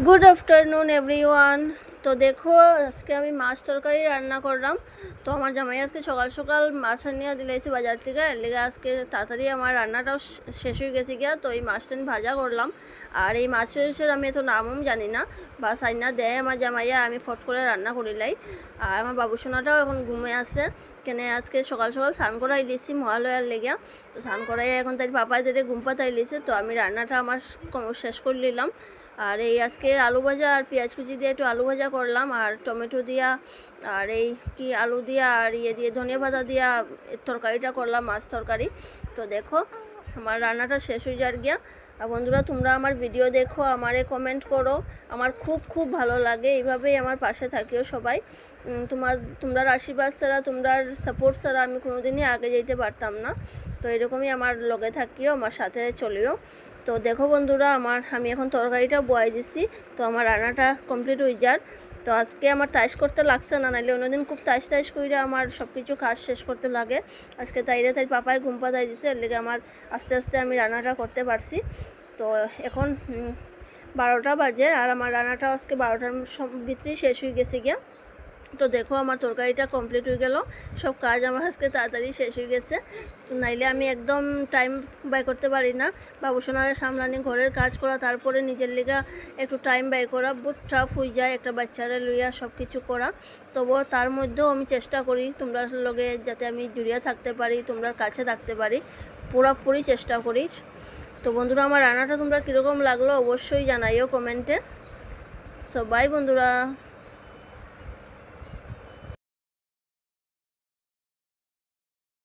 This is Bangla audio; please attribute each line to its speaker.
Speaker 1: Good afternoon everyone. তো দেখো আজকে আমি মাছ তরকারি রান্না করলাম। তো আমার জামাই আজকে সকাল সকাল মাছ আনিয়ে দিলেছি বাজার থেকে, এর লেগে আজকে তাড়াতাড়ি আমার রান্নাটাও শেষ হয়ে গেছে গিয়া। তো এই মাছটা ভাজা করলাম। আর এই মাছের আমি এত নামও জানি না, বা সাইনা দেয় আমার জামাইয়া, আমি ফট করে রান্না করিলাই। আর আমার বাবুসোনাটাও এখন ঘুমে আছে। কেন আজকে সকাল সকাল স্নান করাই দিয়েছি মহালয়ার লেগে। তো স্নান করাই এখন তাই পাপাই তাদের ঘুম পাতাই লিছে। তো আমি রান্নাটা আমার শেষ করে নিলাম। আর এই আজকে আলু ভাজা আর পেঁয়াজ কুচি দিয়ে একটু আলু ভাজা করলাম, আর টমেটো দিয়া আর এই কি আলু দিয়া আর ইয়ে দিয়ে ধনিয়া পাতা দিয়া তরকারিটা করলাম, মাছ তরকারি। তো দেখো আমার রান্নাটা শেষ হয়ে যার গিয়া। আর বন্ধুরা, তোমরা আমার ভিডিও দেখো, আমারে কমেন্ট করো, আমার খুব খুব ভালো লাগে। এইভাবেই আমার পাশে থাকিও সবাই। তোমরা আশীর্বাদ ছাড়া, তোমরা সাপোর্ট ছাড়া আমি কোনোদিনই আগে যেতে পারতাম না। তো এরকমই আমার লগে থাকিও, আমার সাথে চলিও। তো দেখো বন্ধুরা, আমি এখন তরকারিটা বয়াই দিছি। তো আমার রান্নাটা কমপ্লিট হয়ে যার। তো আজকে আমার তাইশ করতে লাগছে না, নাহলে অন্যদিন খুব তাইশ করে আমার সব কিছু কাজ শেষ করতে লাগে। আজকে তাই পাপায় ঘুম পাতাই দিছে, এর লেগে আমার আস্তে আস্তে আমি রান্নাটা করতে পারছি। তো এখন 12টা বাজে, আর আমার রান্নাটা আজকে 12টার ভিতরেই শেষ হয়ে গেছে গিয়া। তো দেখো আমার তরকারিটা কমপ্লিট হয়ে গেল, সব কাজ আমার আজকে তাড়াতাড়ি শেষ হয়ে গেছে। তো নাইলে আমি একদম টাইম ব্যয় করতে পারি না। বাবুসোনারে সামলানি, ঘরের কাজ করা, তারপরে নিজের লিগা একটু টাইম ব্যয় করা বহুত টাফ হয়ে যায়, একটা বাচ্চারা লইয়া সব কিছু করা। তবুও তার মধ্যেও আমি চেষ্টা করি তোমরা লগে যাতে আমি জুড়িয়া থাকতে পারি, তোমরা কাছে থাকতে পারি, পুরোপুরি চেষ্টা করি। তো বন্ধুরা, আমার রান্নাটা তোমরা কীরকম লাগলো অবশ্যই জানাইও কমেন্টে। সো বাই বন্ধুরা।